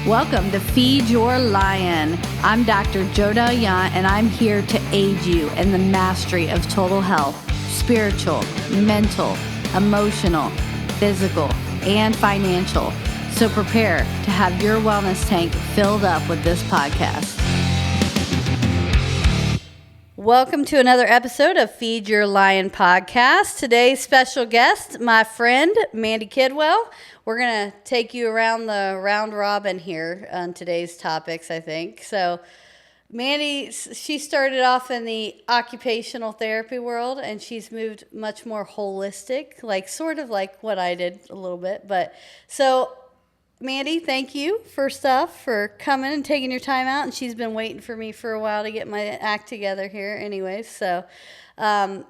Welcome to Feed Your Lion. I'm Dr. L.I.O.N, and I'm here to aid you in the mastery of total health, spiritual, mental, emotional, physical, and financial. So prepare to have your wellness tank filled up with this podcast. Welcome to another episode of Feed Your Lion podcast. Today's special guest, my friend, Mandy Kidwell. We're going to take you around the round robin here on today's topics, I think. So Mandy, she started off in the occupational therapy world, and she's moved much more holistic, like sort of like what I did a little bit. But so Mandy, thank you first off for coming and taking your time out. And she's been waiting for me for a while to get my act together here anyways. So tell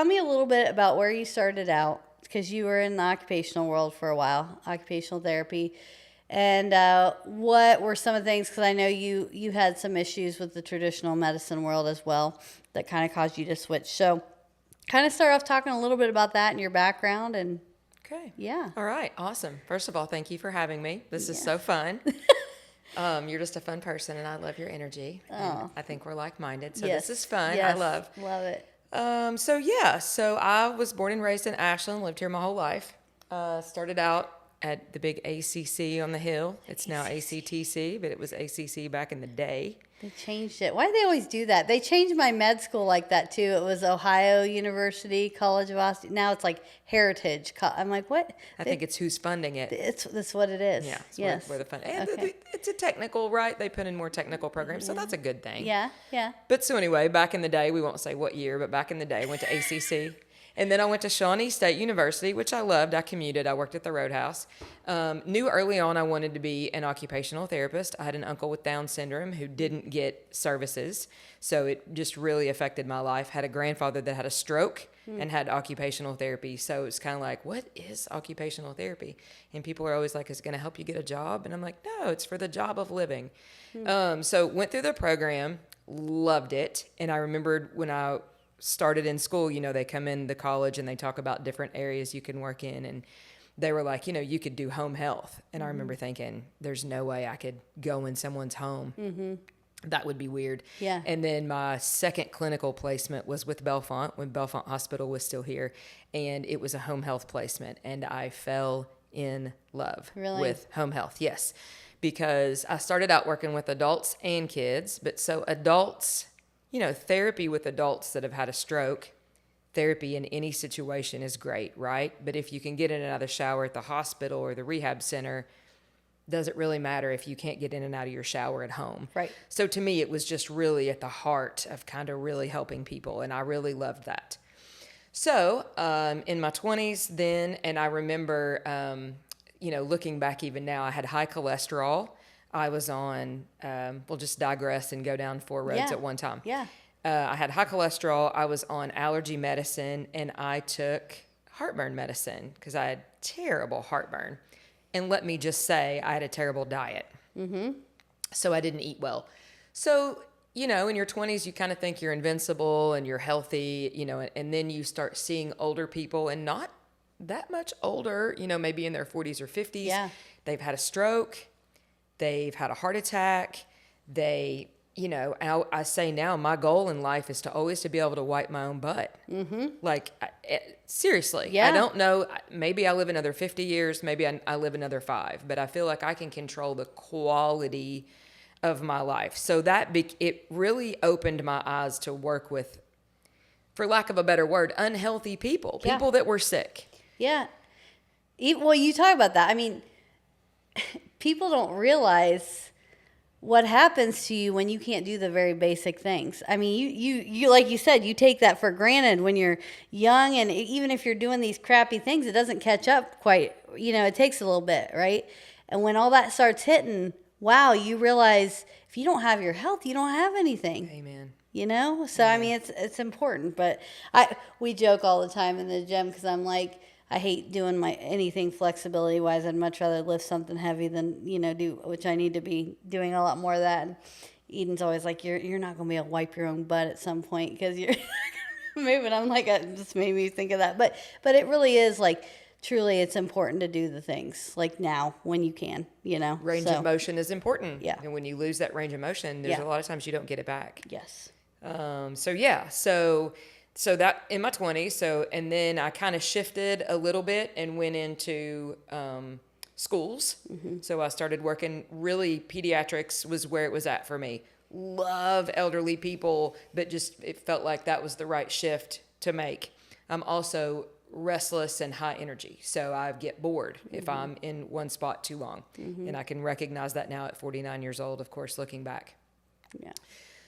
me a little bit about where you started out, because you were in the occupational world for a while, occupational therapy. And what were some of the things, because I know you had some issues with the traditional medicine world as well that kind of caused you to switch. So kind of start off talking a little bit about that and your background. And okay. Yeah. All right. Awesome. First of all, thank you for having me. This is so fun. You're just a fun person, and I love your energy. Oh. I think we're like-minded, so Yes. this is fun. Yes. I love it. So I was born and raised in Ashland, lived here my whole life. Started out at the big ACC on the hill. It's now ACTC, but it was ACC back in the day. They changed it. Why do they always do that? They changed my med school like that too. It was Ohio University College of Austin. Now it's like Heritage. I'm like, what? I think it's who's funding it. That's what it is. Yeah. Yes. Where the fund. And Okay. it's a technical, right? They put in more technical programs, so that's a good thing. Yeah. Yeah. But so anyway, back in the day, we won't say what year, but back in the day, I went to ACC. And then I went to Shawnee State University, which I loved. I commuted. I worked at the Roadhouse. Knew early on I wanted to be an occupational therapist. I had an uncle with Down syndrome who didn't get services, so it just really affected my life. Had a grandfather that had a stroke and had occupational therapy. So it's kind of like, what is occupational therapy? And people are always like, is it going to help you get a job? And I'm like, no, it's for the job of living. So went through the program, loved it. And I remembered when I started in school, they come in the college and they talk about different areas you can work in, and they were like, you could do home health. And I remember thinking, there's no way I could go in someone's home. Mm-hmm. That would be weird. Yeah. And then my second clinical placement was with Bellefonte, when Bellefonte Hospital was still here, and it was a home health placement, and I fell in love with home health. Yes, because I started out working with adults and kids, but so adults, therapy with adults that have had a stroke, therapy in any situation is great, right? But if you can get in and out of the shower at the hospital or the rehab center, does it really matter if you can't get in and out of your shower at home? Right. So to me, it was just really at the heart of kind of really helping people, and I really loved that. So in my 20s then, and I remember, looking back even now, I had high cholesterol. I was on, we'll just digress and go down 4 roads at one time. Yeah. I had high cholesterol. I was on allergy medicine, and I took heartburn medicine because I had terrible heartburn. And let me just say, I had a terrible diet. Mm-hmm. So I didn't eat well. So, in your 20s, you kind of think you're invincible and you're healthy, and then you start seeing older people, and not that much older, maybe in their 40s or 50s. Yeah. They've had a stroke. They've had a heart attack. I say now my goal in life is to always to be able to wipe my own butt. Mm-hmm. Like, seriously. Yeah. I don't know. Maybe I live another 50 years. Maybe I live another 5. But I feel like I can control the quality of my life. So it really opened my eyes to work with, for lack of a better word, unhealthy people. Yeah. People that were sick. Yeah. Well, you talk about that. I mean, people don't realize what happens to you when you can't do the very basic things. I mean, you like you said, you take that for granted when you're young, and even if you're doing these crappy things, it doesn't catch up quite. It takes a little bit, right? And when all that starts hitting, wow, you realize if you don't have your health, you don't have anything. Amen. So I mean, it's important. But we joke all the time in the gym, because I'm like, I hate doing anything flexibility wise. I'd much rather lift something heavy than, do, which I need to be doing a lot more of that. And Eden's always like, you're not going to be able to wipe your own butt at some point because you're moving. I'm like, it just made me think of that. But it really is like truly it's important to do the things like now when you can, Range of motion is important. Yeah. And when you lose that range of motion, there's Yeah. a lot of times you don't get it back. Yes. So that in my 20s. So, and then I kind of shifted a little bit and went into schools. So I started working, really pediatrics was where it was at for me. Love elderly people, but just it felt like that was the right shift to make. I'm also restless and high energy. So I get bored if I'm in one spot too long. And I can recognize that now at 49 years old, of course, looking back. Yeah.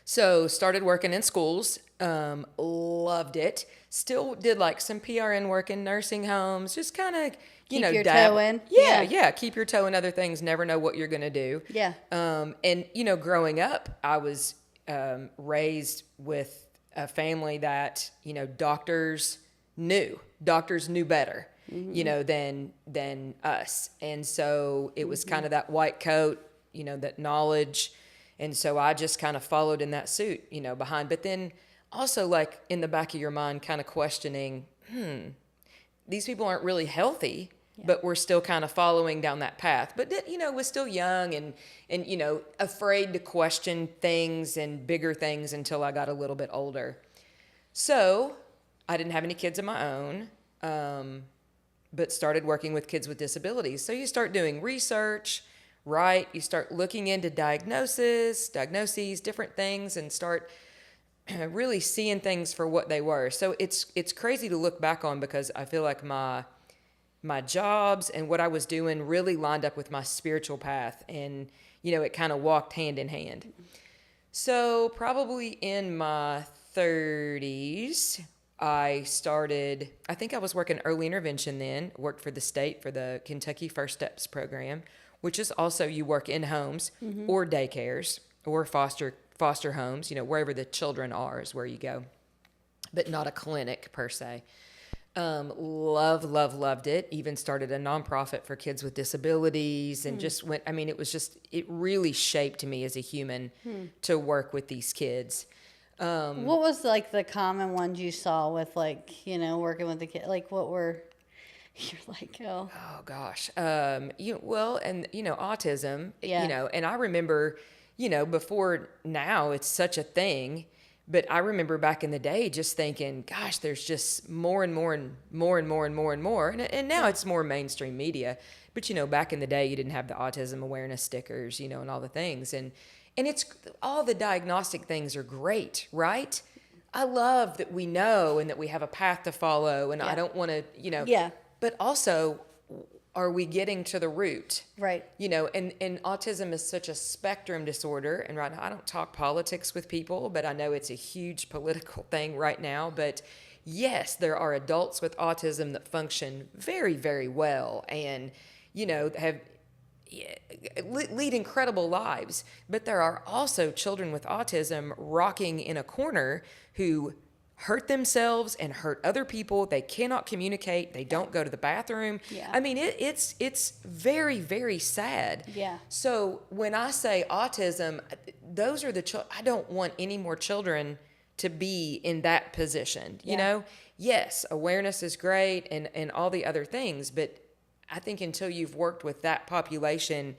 So started working in schools, loved it. Still did like some PRN work in nursing homes, just kind of, Keep your toe in. Yeah. Keep your toe in other things. Never know what you're going to do. Yeah. And, growing up, I was raised with a family that, doctors knew better, than us. And so it was kind of that white coat, that knowledge. And so I just kind of followed in that suit, behind. But then also like in the back of your mind kind of questioning, these people aren't really healthy, but we're still kind of following down that path. But, was still young and afraid to question things and bigger things until I got a little bit older. So I didn't have any kids of my own, but started working with kids with disabilities. So you start doing research, right? You start looking into diagnoses, different things, and start really seeing things for what they were. So it's crazy to look back on because I feel like my jobs and what I was doing really lined up with my spiritual path, and it kind of walked hand in hand. So probably in my 30s, I think I was working early intervention then, worked for the state for the Kentucky First Steps program, which is also you work in homes or daycares or foster homes, wherever the children are is where you go, but not a clinic per se. Loved it. Even started a nonprofit for kids with disabilities and just went, it really shaped me as a human to work with these kids. What was like the common ones you saw with working with the kid? Like what were... You're like, oh gosh. Autism, Yeah. and I remember, before now it's such a thing, but I remember back in the day just thinking, gosh, there's just more and more and more and more and more and more. And now it's more mainstream media, but back in the day you didn't have the autism awareness stickers, and all the things. And it's all the diagnostic things are great, right? I love that we know and that we have a path to follow, and I don't want to, Yeah. But also, are we getting to the root? Right. And autism is such a spectrum disorder. And right now, I don't talk politics with people, but I know it's a huge political thing right now. But yes, there are adults with autism that function very, very well and, have lead incredible lives. But there are also children with autism rocking in a corner who hurt themselves and hurt other people. They cannot communicate. They don't go to the bathroom. Yeah. It's very, very sad. Yeah. So when I say autism, those are I don't want any more children to be in that position. Yes, awareness is great and all the other things, but I think until you've worked with that population,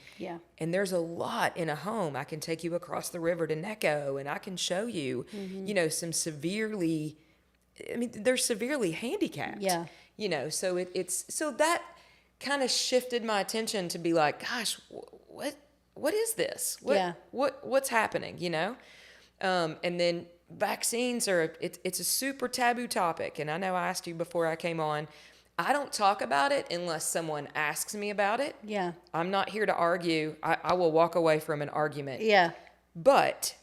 and there's a lot in a home. I can take you across the river to Necco, and I can show you, some they're severely handicapped. Yeah. So so that kind of shifted my attention to be like, gosh, what is this? What's happening? And then vaccines it's a super taboo topic, and I know I asked you before I came on. I don't talk about it unless someone asks me about it. Yeah. I'm not here to argue. I will walk away from an argument. Yeah. But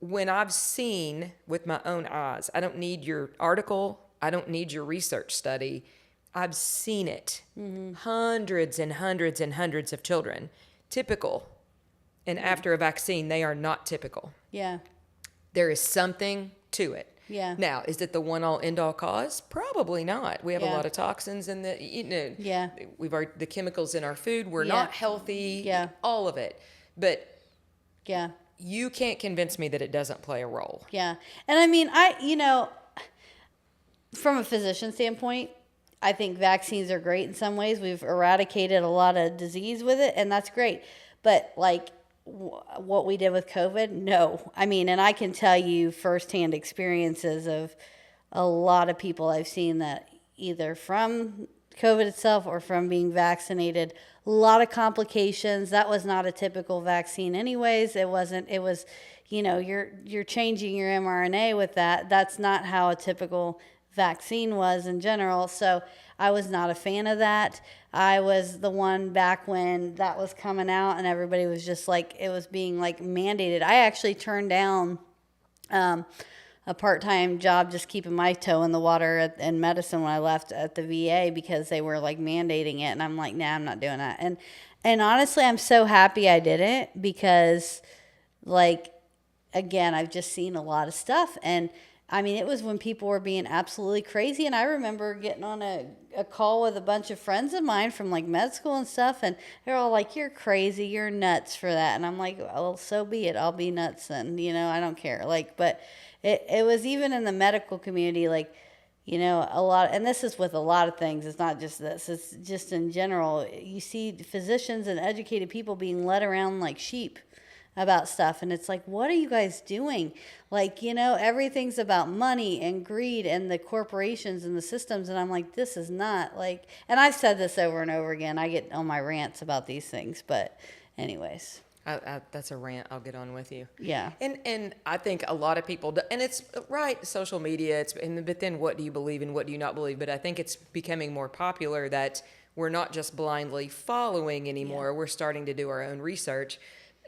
when I've seen with my own eyes, I don't need your article. I don't need your research study. I've seen it. Hundreds and hundreds and hundreds of children. Typical. And after a vaccine, they are not typical. Yeah. There is something to it. Yeah. Now, is it the one-all end-all cause? Probably not. We have a lot of toxins in the, we've already, the chemicals in our food. We're not healthy. Yeah. All of it. But yeah, you can't convince me that it doesn't play a role. Yeah. And from a physician standpoint, I think vaccines are great in some ways. We've eradicated a lot of disease with it, and that's great. But like what we did with COVID, no. I mean, and I can tell you firsthand experiences of a lot of people I've seen that either from COVID itself or from being vaccinated, a lot of complications. That was not a typical vaccine anyways. It wasn't, it was, you're changing your mRNA with that. That's not how a typical vaccine was in general. So I was not a fan of that. I was the one back when that was coming out and everybody was just like, it was being like mandated. I actually turned down a part-time job just keeping my toe in the water in medicine when I left at the VA because they were like mandating it, and I'm like, nah, I'm not doing that. And honestly, I'm so happy I didn't because, like, again, I've just seen a lot of stuff. And I mean, it was when people were being absolutely crazy. And I remember getting on a call with a bunch of friends of mine from like med school and stuff. And they're all like, you're crazy. You're nuts for that. And I'm like, well, so be it. I'll be nuts then. I don't care. Like, but it was even in the medical community, like, a lot, and this is with a lot of things. It's not just this. It's just in general. You see physicians and educated people being led around like sheep about stuff, and it's like, what are you guys doing? Like, everything's about money and greed and the corporations and the systems, and I'm like, this is not like, and I've said this over and over again. I get on my rants about these things, but anyways. That's a rant I'll get on with you. Yeah. And I think a lot of people do, and it's right, social media, but then what do you believe and what do you not believe? But I think it's becoming more popular that we're not just blindly following anymore. Yeah. We're starting to do our own research.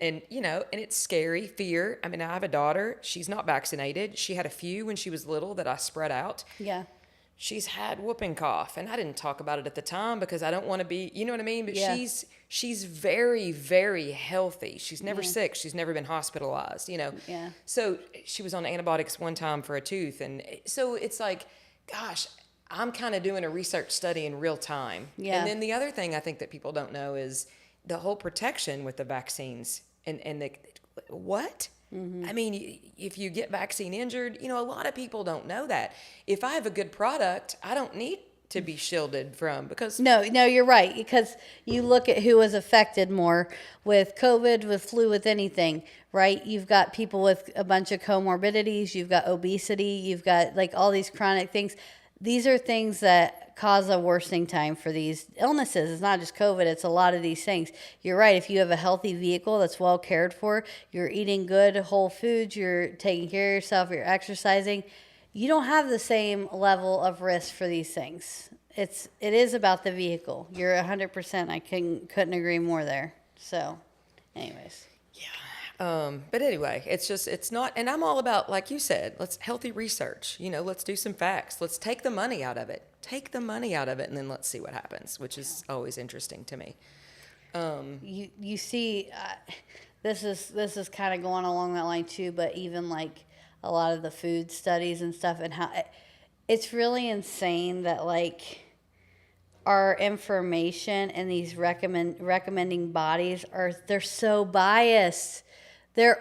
And, and it's scary, fear. I mean, I have a daughter. She's not vaccinated. She had a few when she was little that I spread out. Yeah. She's had whooping cough, and I didn't talk about it at the time because I don't want to be, you know what I mean? But yeah. She's very, very healthy. She's never sick. She's never been hospitalized, Yeah. So she was on antibiotics one time for a tooth. And so it's like, gosh, I'm kind of doing a research study in real time. Yeah. And then the other thing I think that people don't know is the whole protection with the vaccines and the, what? Mm-hmm. I mean, if you get vaccine injured, a lot of people don't know that. If I have a good product, I don't need to be shielded from because... No, you're right. Because you look at who was affected more with COVID, with flu, with anything, right? You've got people with a bunch of comorbidities. You've got obesity. You've got like all these chronic things. These are things that cause a worsening time for these illnesses. It's not just COVID. It's a lot of these things. You're right. If you have a healthy vehicle that's well cared for, you're eating good whole foods, you're taking care of yourself, you're exercising, you don't have the same level of risk for these things. It is about the vehicle. You're 100%. I couldn't agree more there. So, anyways. But anyway, it's not, and I'm all about, like you said, let's healthy research, let's do some facts. Let's take the money out of it. And then let's see what happens, which is always interesting to me. You see, this is kind of going along that line too, but even like a lot of the food studies and stuff and how it's really insane that like our information and these recommending bodies they're so biased. They're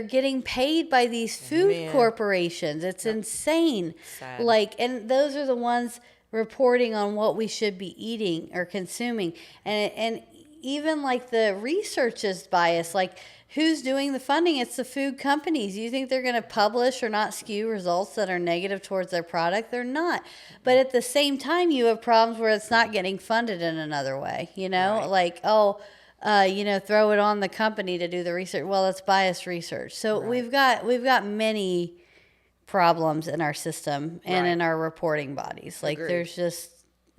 getting paid by these food corporations. It's insane. Sad. Like, and those are the ones reporting on what we should be eating or consuming. And even like the research is biased. Like, who's doing the funding? It's the food companies. You think they're going to publish or not skew results that are negative towards their product? They're not. But at the same time, you have problems where it's not getting funded in another way. Right. Like, throw it on the company to do the research. Well, it's biased research. So right. we've got many problems in our system and in our reporting bodies. Like Agreed. There's just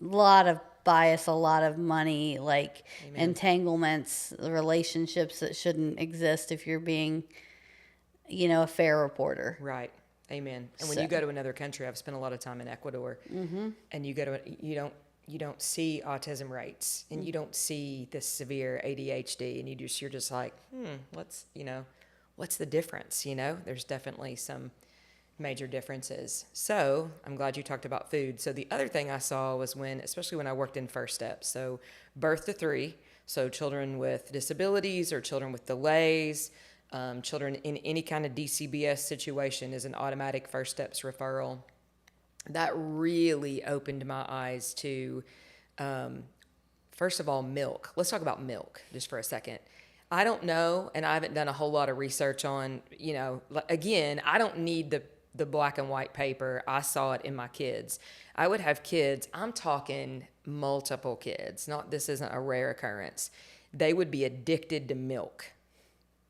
a lot of bias, a lot of money, like Amen. Entanglements, relationships that shouldn't exist if you're being, a fair reporter. Right. Amen. And when you go to another country, I've spent a lot of time in Ecuador, mm-hmm. and you go to you don't see autism rates, and you don't see this severe ADHD, and you're just like, what's the difference? There's definitely some major differences. So I'm glad you talked about food. So the other thing I saw was especially when I worked in First Steps, so birth to 3, so children with disabilities or children with delays, children in any kind of DCBS situation is an automatic First Steps referral. that really opened my eyes to, first of all, milk. Let's talk about milk just for a second. I don't know, and I haven't done a whole lot of research on, again, I don't need the black and white paper. I saw it in my kids. I would have kids, I'm talking multiple kids, this isn't a rare occurrence. They would be addicted to milk.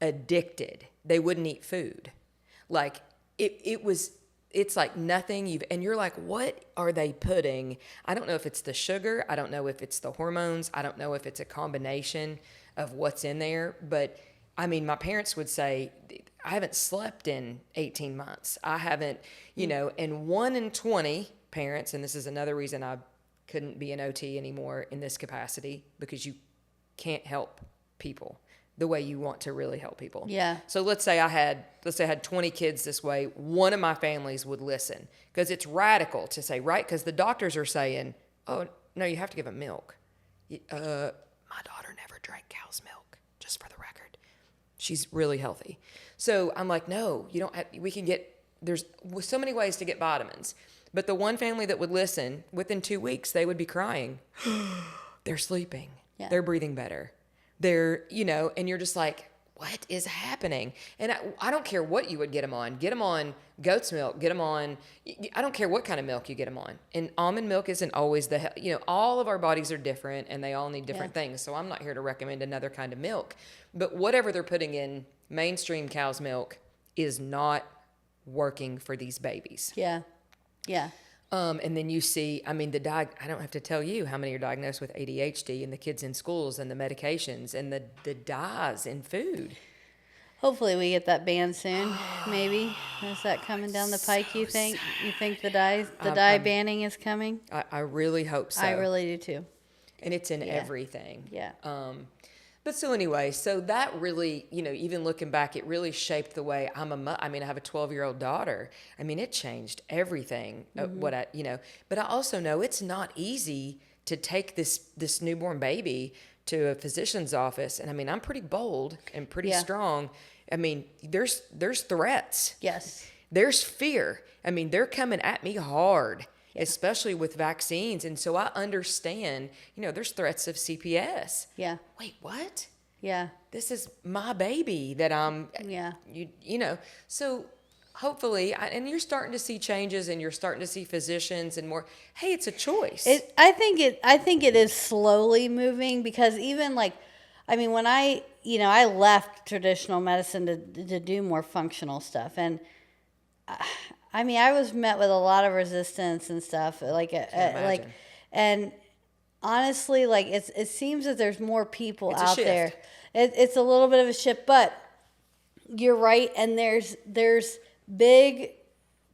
Addicted. They wouldn't eat food. Like it's like nothing and you're like, what are they putting? I don't know if it's the sugar. I don't know if it's the hormones. I don't know if it's a combination of what's in there. But I mean, my parents would say, I haven't slept in 18 months. I haven't, and 1 in 20 parents, and this is another reason I couldn't be an OT anymore in this capacity, because you can't help people the way you want to really help people. Yeah. So let's say I had 20 kids this way. One of my families would listen, because it's radical to say, right? Because the doctors are saying, oh, no, you have to give them milk. My daughter never drank cow's milk, just for the record. She's really healthy. So I'm like, no, you don't have, there's so many ways to get vitamins. But the one family that would listen, within 2 weeks, they would be crying. They're sleeping. Yeah. They're breathing better. They're, and you're just like, what is happening? And I don't care what you would get them on. Get them on goat's milk. Get them on, I don't care what kind of milk you get them on. And almond milk isn't always all of our bodies are different and they all need different things. So I'm not here to recommend another kind of milk. But whatever they're putting in mainstream cow's milk is not working for these babies. Yeah. Yeah. And then you see, I mean, I don't have to tell you how many are diagnosed with ADHD, and the kids in schools, and the medications, and the dyes in food. Hopefully we get that banned soon. Maybe. Is that coming down the pike, you think? You think the dye banning is coming? I really hope so. I really do too. And it's in everything. Yeah. But so anyway, so that really, even looking back, it really shaped the way I have a 12-year-old daughter. I mean, it changed everything. But I also know it's not easy to take this newborn baby to a physician's office. And I mean, I'm pretty bold and pretty strong. I mean, there's threats. Yes. There's fear. I mean, they're coming at me hard. Especially with vaccines. And so I understand, there's threats of CPS. Yeah. Wait, what? Yeah. This is my baby that I'm, so hopefully, and you're starting to see changes, and you're starting to see physicians and more, hey, it's a choice. I think it is slowly moving, because even when I left traditional medicine to do more functional stuff, and I was met with a lot of resistance and stuff, and honestly, it seems that there's more people out there. It's a little bit of a shift, but you're right. And there's big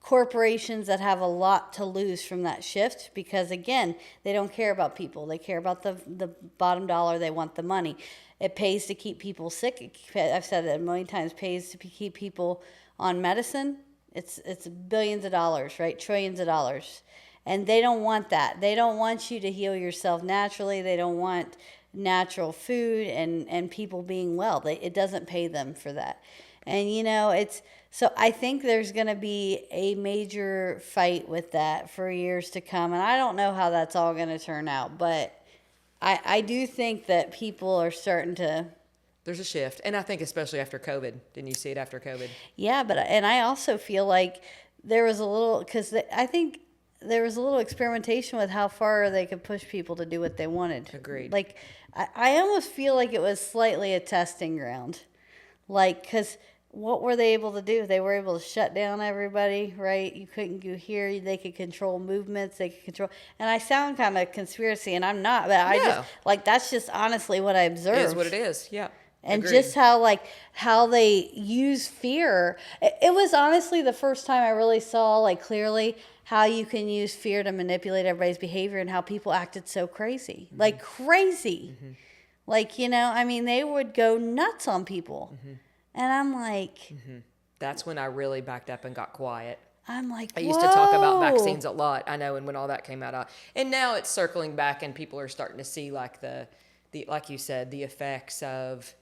corporations that have a lot to lose from that shift, because again, they don't care about people. They care about the bottom dollar. They want the money. It pays to keep people sick. I've said that a million times. Pays to keep people on medicine. It's billions of dollars, right? Trillions of dollars. And they don't want that. They don't want you to heal yourself naturally. They don't want natural food and people being well. It doesn't pay them for that. And, so I think there's going to be a major fight with that for years to come. And I don't know how that's all going to turn out. But I do think that people are starting to... There's a shift. And I think especially after COVID. Didn't you see it after COVID? Yeah, and I also feel like there was a little, because I think there was a little experimentation with how far they could push people to do what they wanted. Agreed. I almost feel like it was slightly a testing ground. Because what were they able to do? They were able to shut down everybody, right? You couldn't go here. They could control movements. They could control. And I sound kind of conspiracy, and I'm not, but I just, that's just honestly what I observed. It is what it is, yeah. And Agreed. just how they use fear. It was honestly the first time I really saw clearly how you can use fear to manipulate everybody's behavior, and how people acted so crazy. Mm-hmm. Crazy. Mm-hmm. They would go nuts on people. Mm-hmm. And I'm like... Mm-hmm. That's when I really backed up and got quiet. I'm like, I used to talk about vaccines a lot, I know, and when all that came out. And now it's circling back, and people are starting to see the like you said, the effects of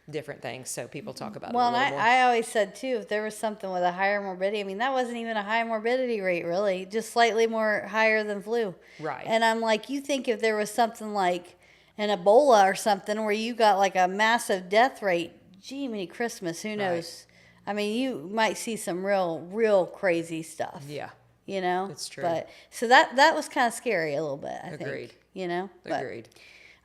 different things. So people talk about Well, it a and little more. I always said too, if there was something with a higher morbidity, I mean, that wasn't even a high morbidity rate, really, just slightly more higher than flu. Right. And I'm like, you think if there was something like an Ebola or something where you got like a massive death rate, gee, many Christmas, who knows? I mean, you might see some real crazy stuff. Yeah. You know? It's true. But so that was kind of scary a little bit, I Agreed. think. You know? But Agreed.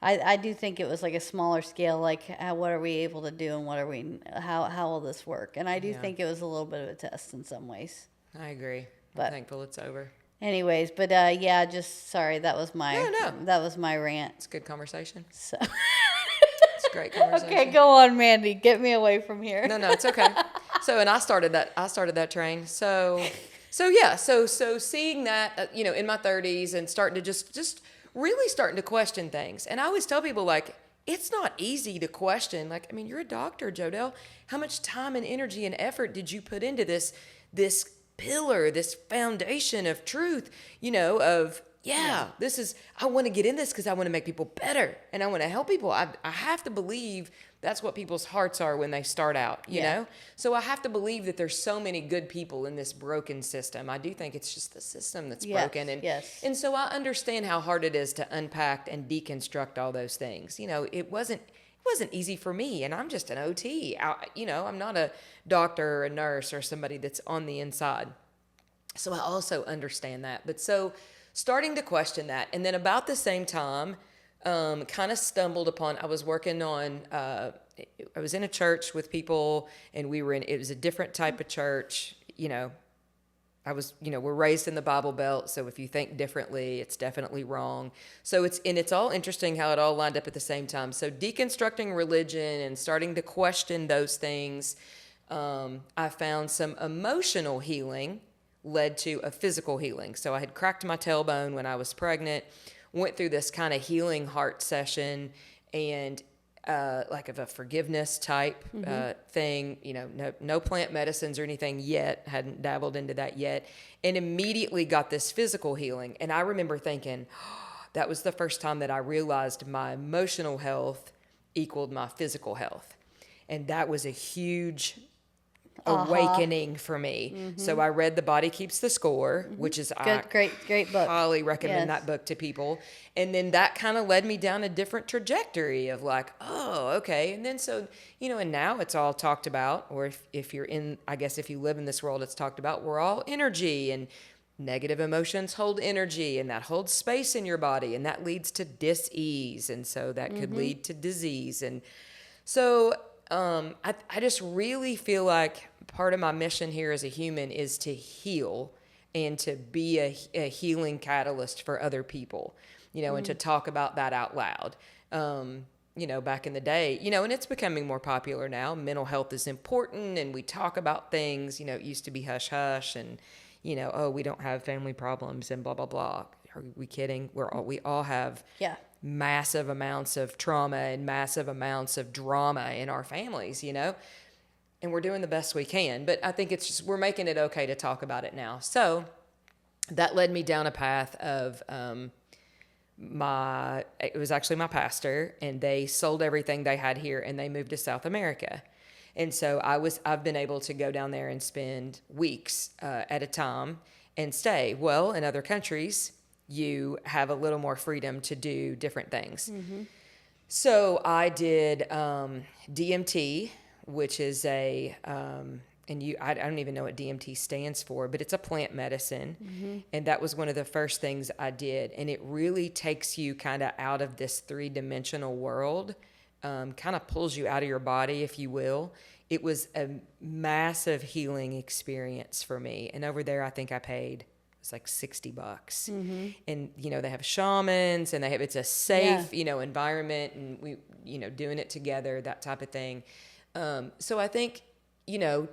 I do think it was like a smaller scale, like what are we able to do and how will this work? And I do think it was a little bit of a test in some ways. I agree. But- I'm thankful it's over. Anyways, but yeah, just sorry, that was my rant. It's a good conversation. So It's a great conversation. okay, go on, Mandy, get me away from here. No, it's okay. So, and I started that train. So yeah. So seeing that, in my 30s and starting to just really starting to question things. And I always tell people, like, it's not easy to question. Like, I mean, you're a doctor, Jodelle. How much time and energy and effort did you put into this pillar, this foundation of truth, this is, I want to get in this because I want to make people better and I want to help people. I have to believe that's what people's hearts are when they start out, you know? So I have to believe that there's so many good people in this broken system. I do think it's just the system that's broken. And so I understand how hard it is to unpack and deconstruct all those things. It wasn't easy for me, and I'm just an OT. I'm not a doctor or a nurse or somebody that's on the inside. So I also understand that. But so starting to question that, and then about the same time, kind of stumbled upon, I was working on, I was in a church with people, and it was a different type of church, we're raised in the Bible Belt, so if you think differently, it's definitely wrong. So it's all interesting how it all lined up at the same time. So deconstructing religion and starting to question those things, I found some emotional healing led to a physical healing. So I had cracked my tailbone when I was pregnant, went through this kind of healing heart session, and like of a forgiveness type thing, no plant medicines or anything yet, hadn't dabbled into that yet, and immediately got this physical healing. And I remember thinking, that was the first time that I realized my emotional health equaled my physical health. And that was a huge awakening for me. So I read The Body Keeps the Score, which is great book. Highly recommend that book to people. And then that kind of led me down a different trajectory of like, oh, okay. And then so, and now it's all talked about, or if you're in, I guess if you live in this world, it's talked about, we're all energy, and negative emotions hold energy, and that holds space in your body, and that leads to dis-ease. And so that could lead to disease. And so I just really feel like part of my mission here as a human is to heal and to be a healing catalyst for other people, and to talk about that out loud. Back in the day, and it's becoming more popular now. Mental health is important, and we talk about things, it used to be hush hush and, we don't have family problems and blah, blah, blah. Are we kidding? We all have massive amounts of trauma and massive amounts of drama in our families, and we're doing the best we can. But I think it's just, we're making it okay to talk about it now. So that led me down a path of, it was actually my pastor, and they sold everything they had here and they moved to South America. And so I've been able to go down there and spend weeks at a time and stay. Well, in other countries, you have a little more freedom to do different things. So I did DMT, which is I don't even know what DMT stands for, but it's a plant medicine. And that was one of the first things I did. And it really takes you kind of out of this 3-dimensional world, kind of pulls you out of your body, if you will. It was a massive healing experience for me. And over there, I think I paid, it's like $60. And, they have shamans, and it's a safe, environment, and we, doing it together, that type of thing. So I think, and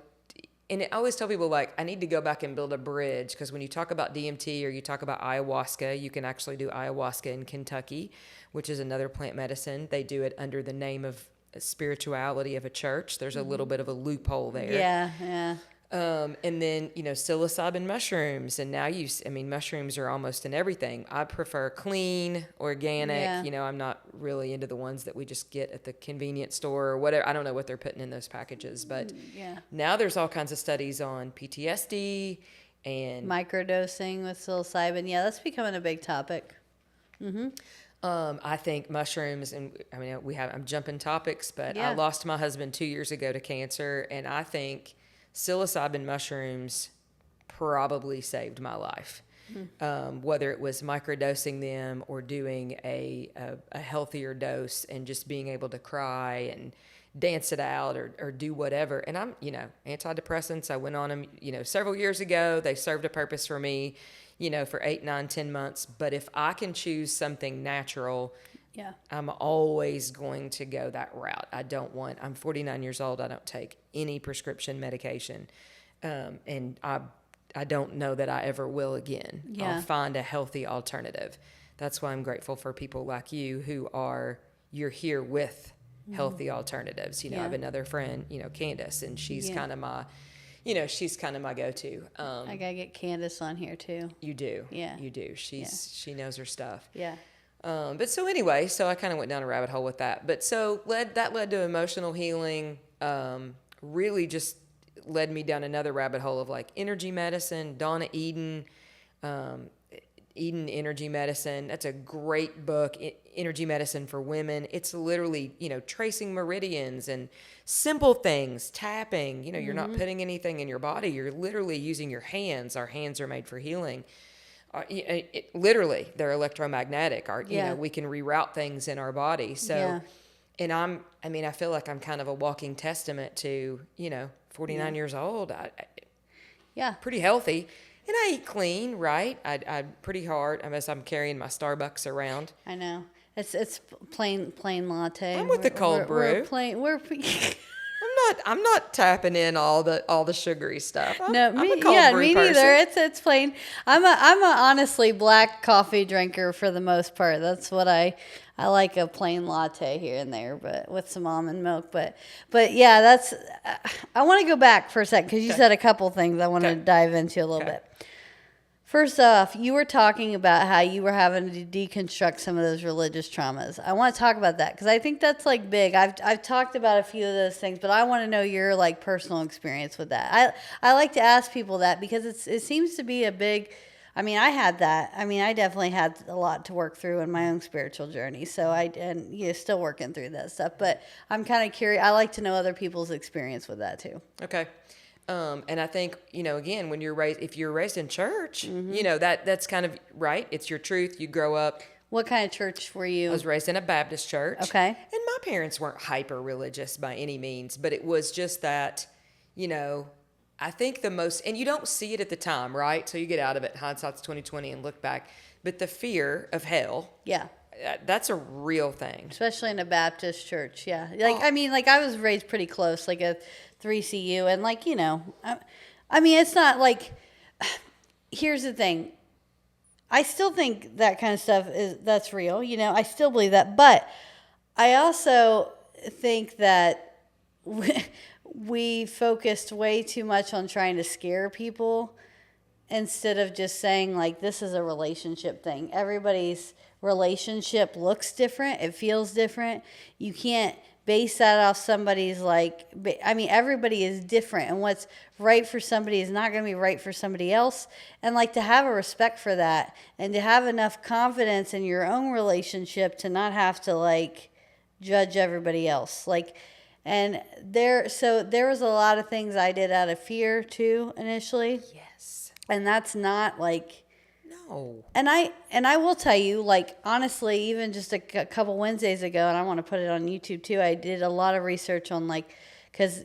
I always tell people, like, I need to go back and build a bridge, because when you talk about DMT or you talk about ayahuasca, you can actually do ayahuasca in Kentucky, which is another plant medicine. They do it under the name of spirituality of a church. There's a little bit of a loophole there. Yeah. And then, psilocybin mushrooms. And now mushrooms are almost in everything. I prefer clean, organic. Yeah. I'm not really into the ones that we just get at the convenience store or whatever. I don't know what they're putting in those packages. But now there's all kinds of studies on PTSD and Microdosing with psilocybin. Yeah, that's becoming a big topic. I think mushrooms, and I'm jumping topics, but I Yeah. lost my husband 2 years ago to cancer, and I think psilocybin mushrooms probably saved my life. Whether it was microdosing them or doing a healthier dose and just being able to cry and dance it out or do whatever. And I'm, antidepressants, I went on them, several years ago. They served a purpose for me, for 8, 9, 10 months. But if I can choose something natural, I'm always going to go that route. I'm 49 years old. I don't take any prescription medication. And I don't know that I ever will again. Yeah. I'll find a healthy alternative. That's why I'm grateful for people like you you're here with healthy alternatives. I have another friend, Candace, and she's kind of my, she's kind of my go-to. I gotta get Candace on here too. You do. Yeah. You do. She knows her stuff. Yeah. But so anyway, so I kind of went down a rabbit hole with that. But so that led to emotional healing. Really just led me down another rabbit hole of like energy medicine, Donna Eden, Eden Energy Medicine. That's a great book, Energy Medicine for Women. It's literally, tracing meridians and simple things, tapping. You're not putting anything in your body. You're literally using your hands. Our hands are made for healing. Literally, they're electromagnetic. We can reroute things in our body. So, and I feel like I'm kind of a walking testament to, 49 years old. Pretty healthy. And I eat clean, right? I'm pretty hard. I'm carrying my Starbucks around. I know. It's plain latte. I'm with the cold brew. I'm not tapping in all the sugary stuff. Me brew person. neither. It's plain. I'm a honestly black coffee drinker for the most part. That's what I like, a plain latte here and there, but with some almond milk. But yeah, that's. I want to go back for a second because you said a couple things I want to dive into a little bit. First off, you were talking about how you were having to deconstruct some of those religious traumas. I want to talk about that because I think that's like big. I've talked about a few of those things, but I want to know your like personal experience with that. I like to ask people that because it seems to be a big. I had that. I definitely had a lot to work through in my own spiritual journey. So still working through that stuff. But I'm kind of curious. I like to know other people's experience with that too. Okay. And I think, again, if you're raised in church, that's kind of right. It's your truth. You grow up. What kind of church were you? I was raised in a Baptist church. Okay. And my parents weren't hyper religious by any means, but it was just that, I think the most, and you don't see it at the time, right? So you get out of it, hindsight's 20/20, and look back. But the fear of hell. Yeah. That's a real thing. Especially in a Baptist church, yeah. I was raised pretty close, like a 3CU, and it's not like, here's the thing. I still think that kind of stuff that's real, I still believe that, but I also think that we focused way too much on trying to scare people instead of just saying, like, this is a relationship thing. Everybody's relationship looks different. It feels different. You can't base that off somebody's, everybody is different. And what's right for somebody is not going to be right for somebody else. And, to have a respect for that and to have enough confidence in your own relationship to not have to, judge everybody else. And there was a lot of things I did out of fear, too, initially. Yes. And that's not, No. And I will tell you, honestly, even just a couple Wednesdays ago, and I want to put it on YouTube too, I did a lot of research on because,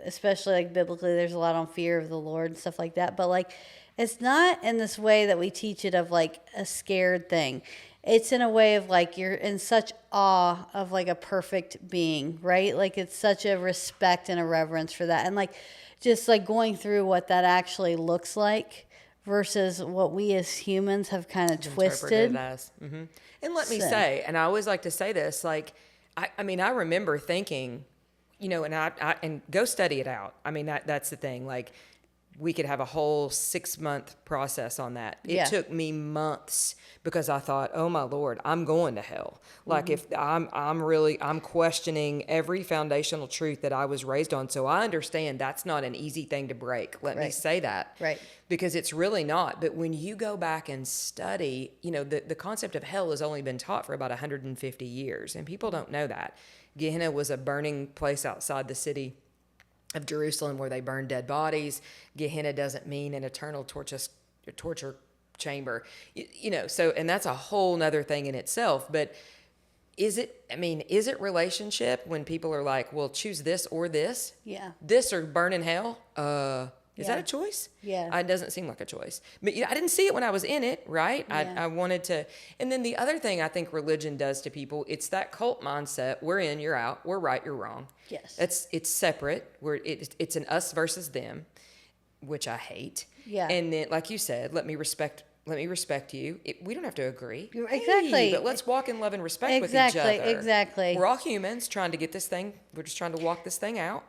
especially biblically, there's a lot on fear of the Lord and stuff like that. But it's not in this way that we teach it of a scared thing. It's in a way of you're in such awe of a perfect being, right? It's such a respect and a reverence for that. And just going through what that actually looks like. Versus what we as humans have kind of twisted. It as. Mm-hmm. And let me say, and I always like to say this, I remember thinking, and go study it out. That's the thing. we could have a whole 6-month process on that. It Yeah. took me months because I thought, oh my Lord, I'm going to hell. Like if I'm questioning every foundational truth that I was raised on. So I understand that's not an easy thing to break. Let me Right. say that. Right. Because it's really not. But when you go back and study, the concept of hell has only been taught for about 150 years. And people don't know that. Gehenna was a burning place outside the city of Jerusalem where they burned dead bodies. Gehenna doesn't mean an eternal torture chamber. So, and that's a whole nother thing in itself. But is it relationship when people are like, well, choose this or this? Yeah. This or burn in hell? Is Yeah. that a choice? Yeah. It doesn't seem like a choice. But I didn't see it when I was in it, right? Yeah. I wanted to. And then the other thing I think religion does to people, it's that cult mindset. We're in, you're out. We're right, you're wrong. Yes. It's separate. It's an us versus them, which I hate. Yeah. And then, like you said, let me respect you. We don't have to agree. Exactly. Hey, but let's walk in love and respect with each other. Exactly. We're all humans trying to get this thing. We're just trying to walk this thing out.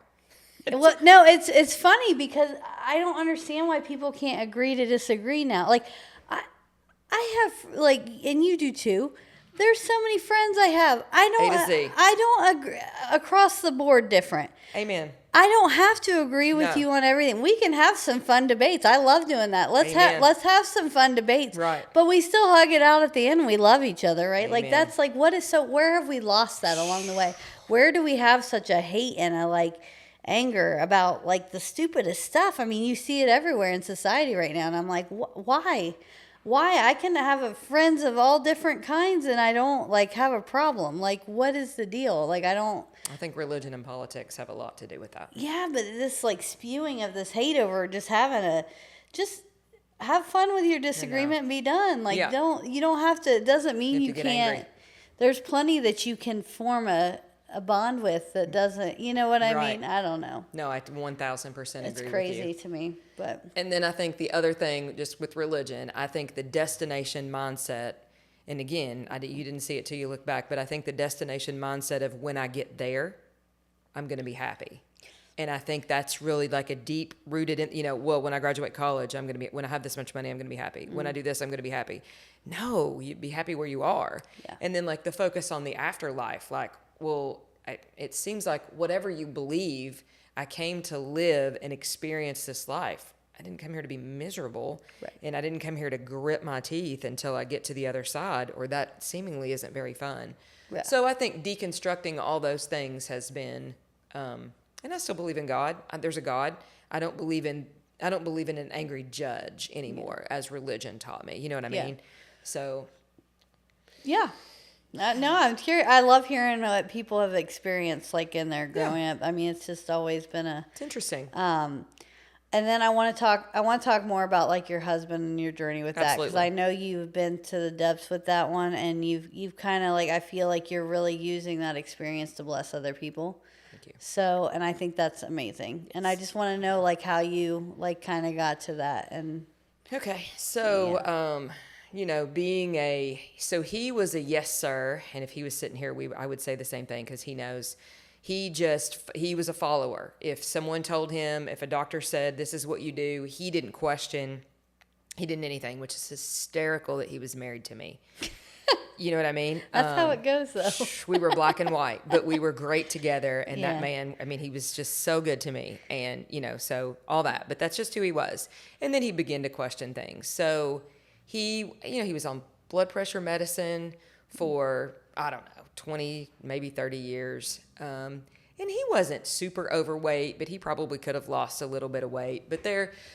Well, no, it's funny because I don't understand why people can't agree to disagree now. Like, I have, like, and you do too. There's so many friends I have. A to Z. I don't agree across the board different. Amen. I don't have to agree with you on everything. We can have some fun debates. I love doing that. Let's have some fun debates. Right. But we still hug it out at the end. We love each other, right? Amen. Like that's like where have we lost that along the way? Where do we have such a hate and a like anger about like the stupidest stuff? I mean, you see it everywhere in society right now, and I'm like, why? I can have friends of all different kinds, and I don't like have a problem. Like, what is the deal? Like, I think religion and politics have a lot to do with that. Yeah, but this like spewing of this hate over just have fun with your disagreement and be done. Like, you don't have to. It doesn't mean you can't. Angry. There's plenty that you can form a bond with that doesn't, you know what I mean? I don't know. No, I 1,000% agree with you. It's crazy to me, but. And then I think the other thing, just with religion, I think the destination mindset, and again, you didn't see it till you look back, but I think the destination mindset of when I get there, I'm going to be happy. And I think that's really like a deep rooted in, when I graduate college, when I have this much money, I'm going to be happy. When I do this, I'm going to be happy. No, you'd be happy where you are. Yeah. And then like the focus on the afterlife, like, well, it seems like whatever you believe, I came to live and experience this life. I didn't come here to be miserable, right. And I didn't come here to grit my teeth until I get to the other side, or that seemingly isn't very fun. Yeah. So I think deconstructing all those things has been, and I still believe in God. There's a God. I don't believe in an angry judge anymore, as religion taught me. You know what I mean? So. Yeah. No, I'm curious. I love hearing what people have experienced, like in their growing up. I mean, it's just always been it's interesting. And then I want to talk more about like your husband and your journey with that, because I know you've been to the depths with that one, and you've kind of like, I feel like you're really using that experience to bless other people. Thank you. So, and I think that's amazing. Yes. And I just want to know like how you like kind of got to that. And okay, so so he was a yes sir, and if he was sitting here, I would say the same thing, because he knows. He was a follower. If someone told him, if a doctor said, this is what you do, he didn't question. He didn't anything, which is hysterical that he was married to me. You know what I mean? That's how it goes, though. We were black and white, but we were great together. And that man, I mean, he was just so good to me. And, so all that. But that's just who he was. And then he began to question things. So he was on blood pressure medicine for, I don't know, 20, maybe 30 years. And he wasn't super overweight, but he probably could have lost a little bit of weight. But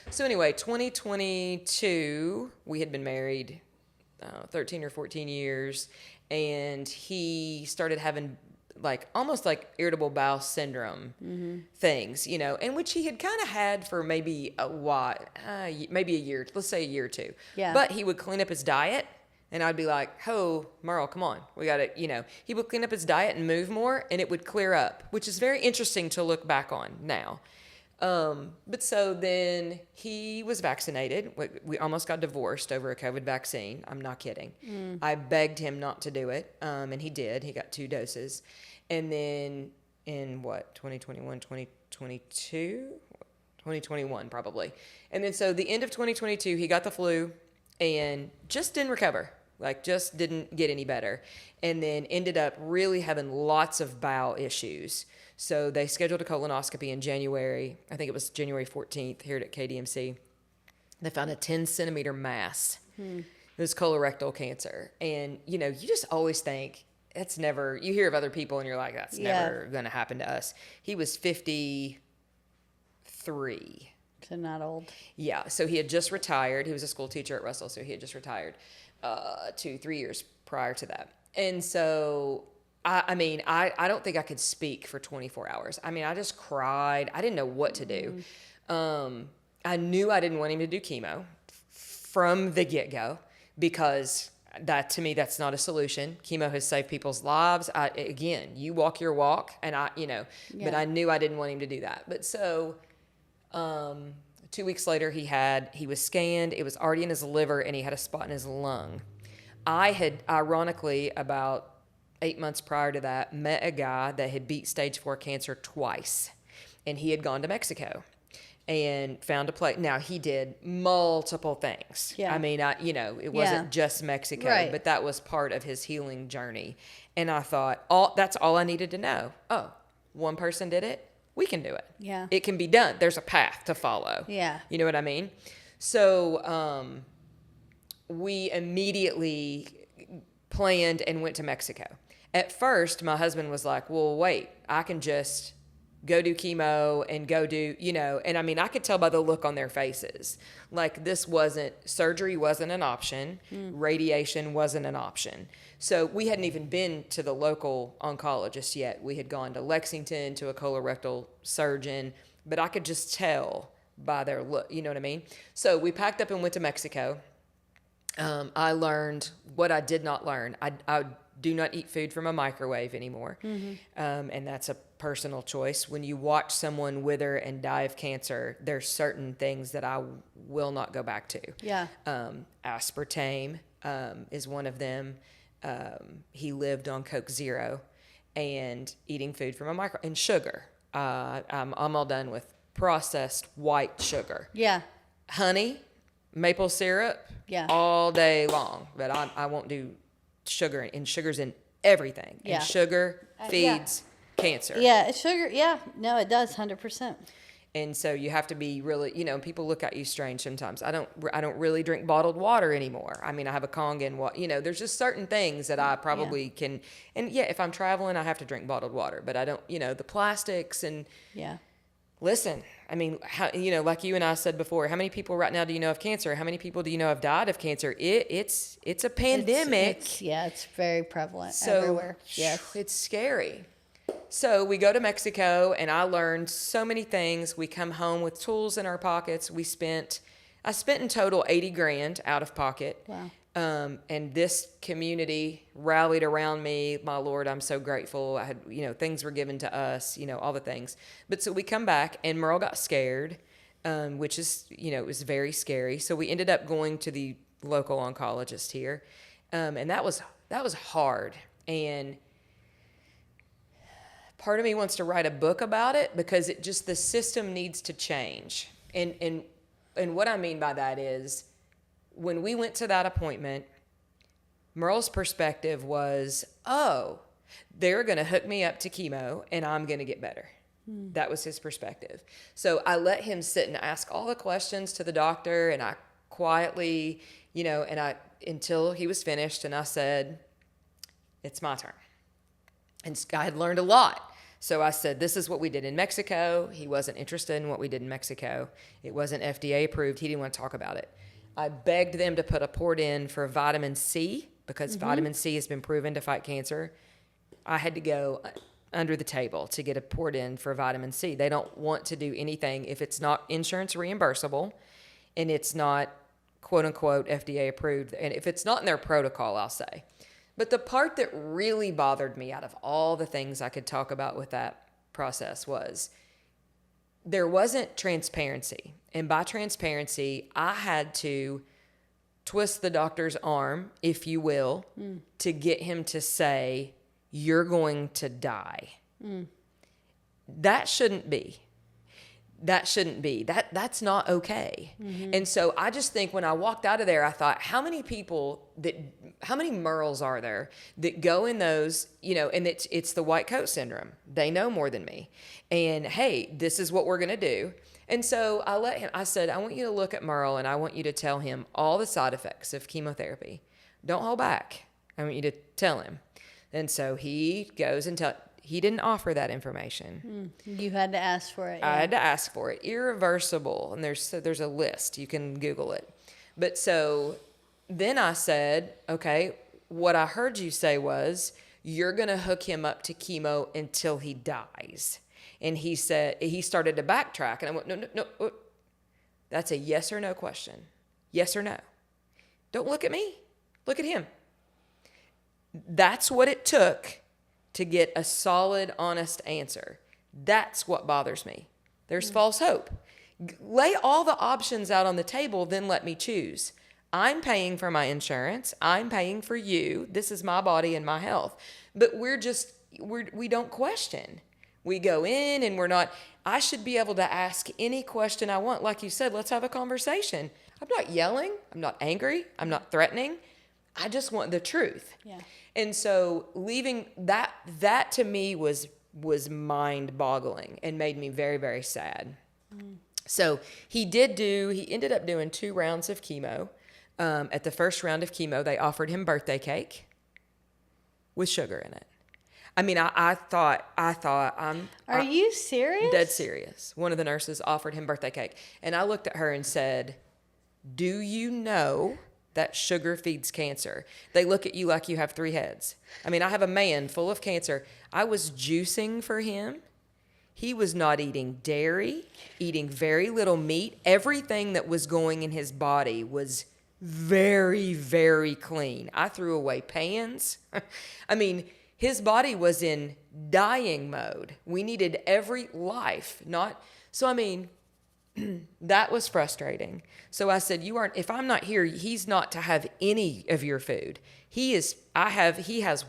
so anyway, 2022, we had been married 13 or 14 years, and he started having like almost like irritable bowel syndrome things, and which he had kind of had for maybe maybe a year, let's say a year or two. Yeah. But he would clean up his diet. And I'd be like, oh, Merle, come on. We got to, he would clean up his diet and move more, and it would clear up, which is very interesting to look back on now. But so then he was vaccinated. We almost got divorced over a COVID vaccine. I'm not kidding. I begged him not to do it, and he did. He got 2 doses. And then in 2021, 2022? 2021 probably. And then so the end of 2022, he got the flu and just didn't recover. Like just didn't get any better. And then ended up really having lots of bowel issues. So they scheduled a colonoscopy in January. I think it was January 14th here at KDMC. They found a 10-centimeter mass. It was colorectal cancer. And, you just always think, it's never, you hear of other people and you're like, that's never going to happen to us. He was 53. So not old. Yeah. So he had just retired. He was a school teacher at Russell. So he had just retired 2-3 years prior to that. And so, I mean, I don't think I could speak for 24 hours. I mean, I just cried. I didn't know what to do. I knew I didn't want him to do chemo from the get-go because that, to me, that's not a solution. Chemo has saved people's lives. Again, you walk your walk, and but I knew I didn't want him to do that. But so 2 weeks later, he was scanned. It was already in his liver, and he had a spot in his lung. I had, ironically, about 8 months prior to that, met a guy that had beat stage 4 cancer twice, and he had gone to Mexico and found a place. Now, he did multiple things. Yeah. I mean, it wasn't just Mexico, right, but that was part of his healing journey. And I thought, that's all I needed to know. Oh, one person did it. We can do it. Yeah. It can be done. There's a path to follow. Yeah. You know what I mean? So we immediately planned and went to Mexico. At first, my husband was like, well, wait, I can just go do chemo and go do, and I mean, I could tell by the look on their faces. Like surgery wasn't an option. Radiation wasn't an option. So we hadn't even been to the local oncologist yet. We had gone to Lexington to a colorectal surgeon, but I could just tell by their look, you know what I mean? So we packed up and went to Mexico. I learned what I did not learn. I do not eat food from a microwave anymore. And that's a personal choice. When you watch someone wither and die of cancer, there's certain things that I will not go back to. Yeah. Aspartame is one of them. He lived on Coke Zero and eating food from a microwave. And sugar. I'm all done with processed white sugar. Yeah. Honey, maple syrup, all day long. But I won't do sugar, and sugar's in everything. And sugar feeds cancer. Yeah, sugar. Yeah, no, it does 100%. And so you have to be really, people look at you strange sometimes. I don't really drink bottled water anymore. I mean, I have a Kangen water. There's just certain things that I probably can. And if I'm traveling, I have to drink bottled water. But I don't, the plastics and. Yeah. Listen, I mean, like you and I said before, how many people right now do you know of cancer? How many people do you know have died of cancer? It's a pandemic. It's very prevalent everywhere. Yes. It's scary. So we go to Mexico, and I learned so many things. We come home with tools in our pockets. I spent in total $80,000 out of pocket. Wow. And this community rallied around me. My Lord, I'm so grateful. I had, things were given to us, all the things. But so we come back, and Merle got scared, which is, it was very scary. So we ended up going to the local oncologist here. And that was hard. And part of me wants to write a book about it because the system needs to change. And what I mean by that is, when we went to that appointment, Merle's perspective was, oh, they're going to hook me up to chemo and I'm going to get better. That was his perspective. So I let him sit and ask all the questions to the doctor, and I quietly, until he was finished, and I said, it's my turn. And I had learned a lot. So I said, this is what we did in Mexico. He wasn't interested in what we did in Mexico. It wasn't FDA approved. He didn't want to talk about it. I begged them to put a port in for vitamin C because vitamin C has been proven to fight cancer. I had to go under the table to get a port in for vitamin C. They don't want to do anything if it's not insurance reimbursable and it's not quote unquote FDA approved. And if it's not in their protocol, I'll say. But the part that really bothered me out of all the things I could talk about with that process was there wasn't transparency. And by transparency, I had to twist the doctor's arm, if you will, to get him to say, you're going to die. That shouldn't be. that shouldn't be. That's not okay. And so I just think when I walked out of there, I thought, how many Merles are there that go in those, and it's the white coat syndrome. They know more than me. And hey, this is what we're going to do. And so I said, I want you to look at Merle and I want you to tell him all the side effects of chemotherapy. Don't hold back. I want you to tell him. And so he goes and he didn't offer that information. You had to ask for it. Yeah. I had to ask for it. Irreversible. And there's a list. You can Google it. But so then I said, okay, what I heard you say was, you're going to hook him up to chemo until he dies. And he said, he started to backtrack. And I went, no. That's a yes or no question. Yes or no. Don't look at me. Look at him. That's what it took to get a solid, honest answer. That's what bothers me. There's false hope. Lay all the options out on the table, then let me choose. I'm paying for my insurance. I'm paying for you. This is my body and my health. But we don't question. We go in and we're not. I should be able to ask any question I want. Like you said, let's have a conversation. I'm not yelling. I'm not angry. I'm not threatening. I just want the truth. Yeah. And so leaving that to me was mind-boggling and made me very, very sad. So he ended up doing 2 rounds of chemo. At the first round of chemo, they offered him birthday cake with sugar in it. I mean, I thought Are you serious? Dead serious. One of the nurses offered him birthday cake. And I looked at her and said, do you know that sugar feeds cancer? They look at you like you have 3 heads. I mean, I have a man full of cancer. I was juicing for him. He was not eating dairy, eating very little meat. Everything that was going in his body was very, very clean. I threw away pans. I mean, his body was in dying mode. We needed every life, so I mean, that was frustrating. So I said, if I'm not here, he's not to have any of your food. He has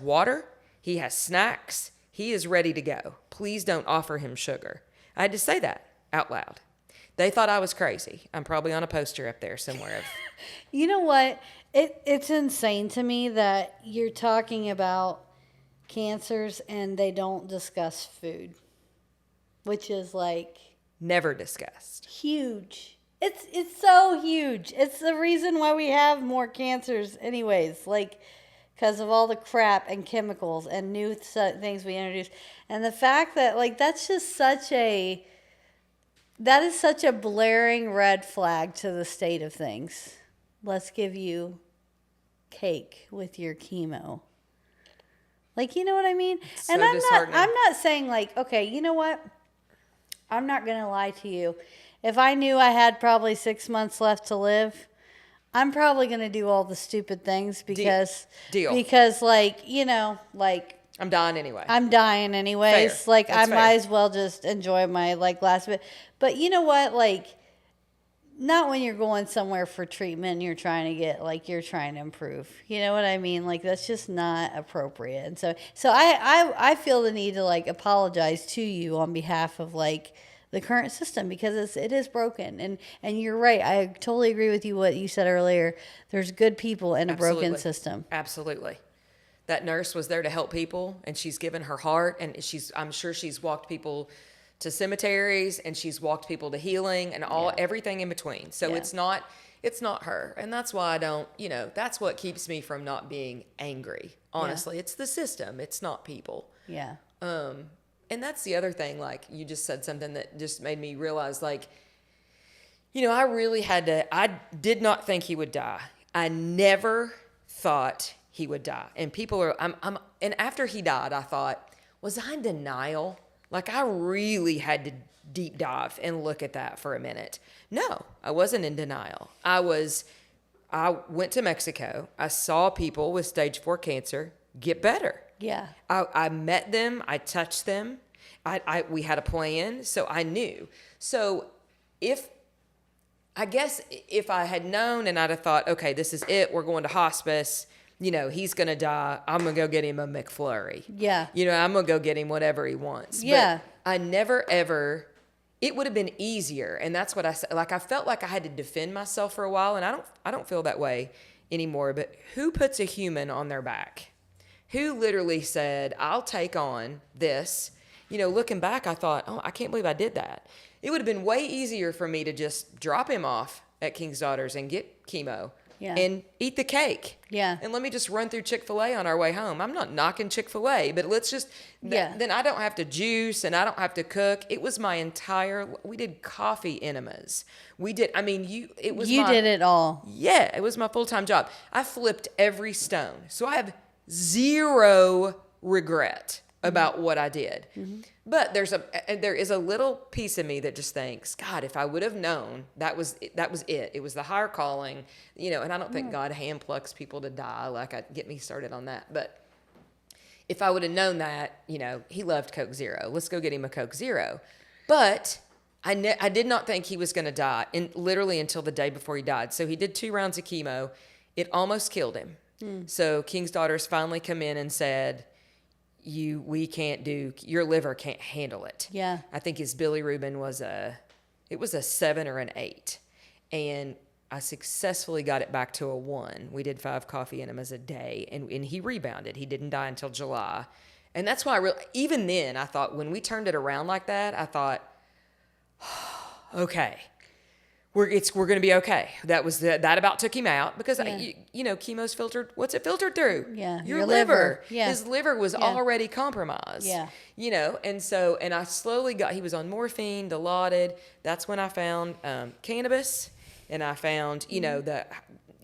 water, he has snacks, he is ready to go. Please don't offer him sugar. I had to say that out loud. They thought I was crazy. I'm probably on a poster up there somewhere. You know what? It's insane to me that you're talking about cancers and they don't discuss food, which is like never discussed. Huge. It's so huge. It's the reason why we have more cancers anyways, like because of all the crap and chemicals and new things we introduce. And the fact that like that is such a blaring red flag to the state of things. Let's give you cake with your chemo. Like, you know what I mean? So and disheartening. I'm not saying like, okay, you know what? I'm not going to lie to you. If I knew I had probably 6 months left to live, I'm probably going to do all the stupid things because Deal. Because like, I'm dying anyway. Anyways. Fair. Like That's I might as well just enjoy my like last bit. But you know what? Like not when you're going somewhere for treatment and you're trying to improve. You know what I mean? Like that's just not appropriate. And so I feel the need to like apologize to you on behalf of like the current system because it is broken. And you're right. I totally agree with you what you said earlier. There's good people in a broken system. Absolutely. That nurse was there to help people and she's given her heart and I'm sure she's walked people to cemeteries and she's walked people to healing and everything in between. So it's not her. And that's why I don't, that's what keeps me from not being angry. Honestly, it's the system. It's not people. Yeah. And that's the other thing, like you just said something that just made me realize like, I did not think he would die. I never thought he would die. And people and after he died, I thought, was I in denial? Like I really had to deep dive and look at that for a minute. No, I wasn't in denial. I went to Mexico. I saw people with stage 4 cancer get better. Yeah. I met them. I touched them. We had a plan. So I knew. So if I had known and I'd have thought, okay, this is it. We're going to hospice. He's going to die. I'm going to go get him a McFlurry. Yeah. I'm going to go get him whatever he wants. Yeah. But I never, ever it would have been easier. And that's what I said. Like, I felt like I had to defend myself for a while, and I don't feel that way anymore. But who puts a human on their back? Who literally said, I'll take on this? You know, looking back, I thought, oh, I can't believe I did that. It would have been way easier for me to just drop him off at King's Daughters and get chemo and eat the cake. Yeah. And let me just run through Chick-fil-A on our way home. I'm not knocking Chick-fil-A, but let's just, then I don't have to juice and I don't have to cook. It was my we did coffee enemas. We did, I mean, you did it all. Yeah, it was my full-time job. I flipped every stone. So I have zero regret about what I did. Mm-hmm. But there is a little piece of me that just thinks, God, if I would have known that was it. It was the higher calling, you know, and I don't think God hand plucks people to die. Like, get me started on that. But if I would have known that, you know, he loved Coke Zero. Let's go get him a Coke Zero. But I did not think he was going to die literally until the day before he died. So he did 2 rounds of chemo. It almost killed him. So King's Daughters finally come in and said, your liver can't handle it. Yeah. I think his bilirubin was a 7 or an 8. And I successfully got it back to a 1. We did 5 coffee enemas a day, and he rebounded. He didn't die until July. And that's why even then I thought, when we turned it around like that, I thought, okay, we're going to be okay. That about took him out because you know, chemo's filtered. What's it filtered through? Yeah, your liver. Yeah. His liver was already compromised. Yeah, you know, and I slowly he was on morphine, Dilaudid. That's when I found cannabis, and I found I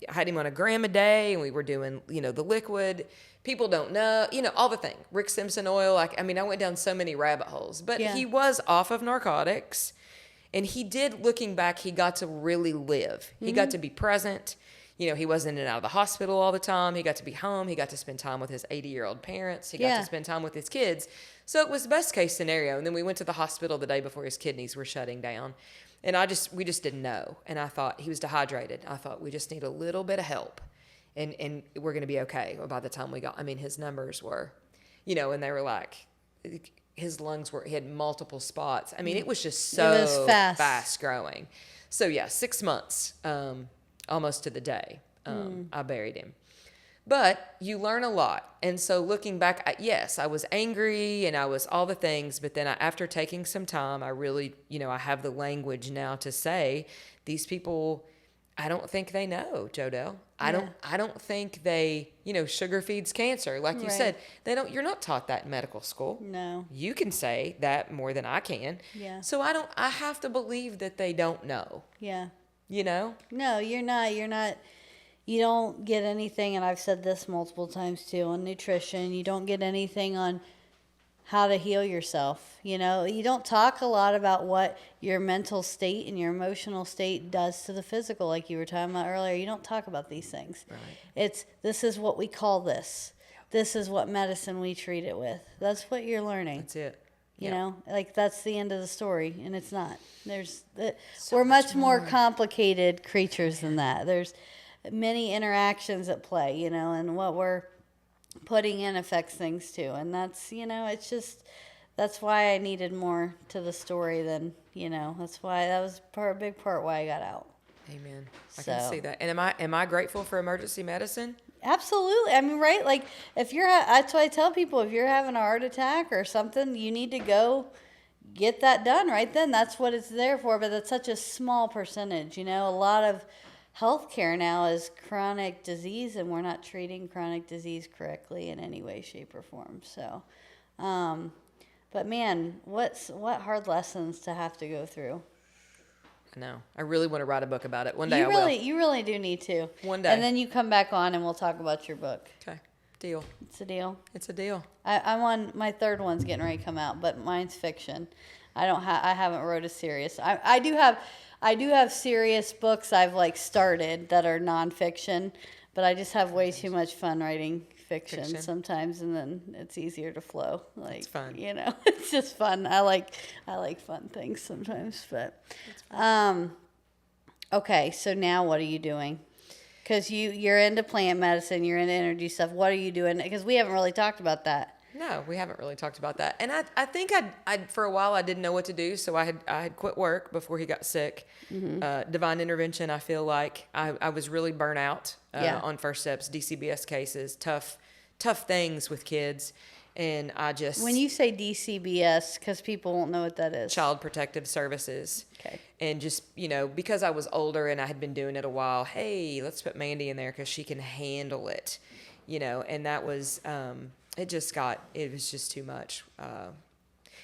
had him on a gram a day, and we were doing the liquid. People don't know, all the things. Rick Simpson oil. I went down so many rabbit holes, but he was off of narcotics. And he did, looking back, he got to really live. He got to be present. He wasn't in and out of the hospital all the time. He got to be home. He got to spend time with his 80-year-old parents. He got to spend time with his kids. So it was the best case scenario. And then we went to the hospital the day before his kidneys were shutting down. And we just didn't know. And I thought he was dehydrated. I thought we just need a little bit of help. And we're going to be okay. By the time his numbers were, and they were like, his lungs he had multiple spots. It was just so fast growing. So 6 months, almost to the day, I buried him. But you learn a lot. And so looking back, yes, I was angry and I was all the things. But then after taking some time, I really, I have the language now to say, these people, I don't think they know, Jodelle. I don't think they, sugar feeds cancer. Like you said, you're not taught that in medical school. No. You can say that more than I can. Yeah. So I have to believe that they don't know. Yeah. No, you're not. You don't get anything, and I've said this multiple times too, on nutrition. You don't get anything on how to heal yourself. You don't talk a lot about what your mental state and your emotional state does to the physical, like you were talking about earlier. You don't talk about these things. Right. This is what we call this. Yep. This is what medicine we treat it with. That's what you're learning. That's it. You know, that's the end of the story, and it's not. We're much more complicated creatures than that. There's many interactions at play, and what we're putting in affects things too. And that's, it's just, that's why I needed more to the story than, that's why that was a big part why I got out. Amen. I can see that. And am I grateful for emergency medicine? Absolutely. Right? Like, that's why I tell people, if you're having a heart attack or something, you need to go get that done right then. That's what it's there for. But that's such a small percentage. A lot of healthcare now is chronic disease, and we're not treating chronic disease correctly in any way, shape, or form. So, but man, what hard lessons to have to go through. I know. I really want to write a book about it. One day I will. You really do need to. One day. And then you come back on and we'll talk about your book. Okay. Deal. It's a deal. It's a deal. I'm on my 3rd one's getting ready to come out, but mine's fiction. I haven't wrote a serious. I do have serious books I've started that are nonfiction, but I just have way too much fun writing fiction sometimes, and then it's easier to flow. It's fun. It's just fun. I like fun things sometimes, but okay. So now what are you doing? Because you're into plant medicine, you're into energy stuff. What are you doing? Because we haven't really talked about that. No, we haven't really talked about that. And I think I for a while I didn't know what to do, so I had quit work before he got sick. Divine intervention. I feel like I was really burnt out on First Steps, DCBS cases, tough things with kids, and I just When you say DCBS, because people won't know what that is. Child Protective Services. Okay. And just, because I was older and I had been doing it a while, hey, let's put Mandy in there because she can handle it, and that was, it was just too much.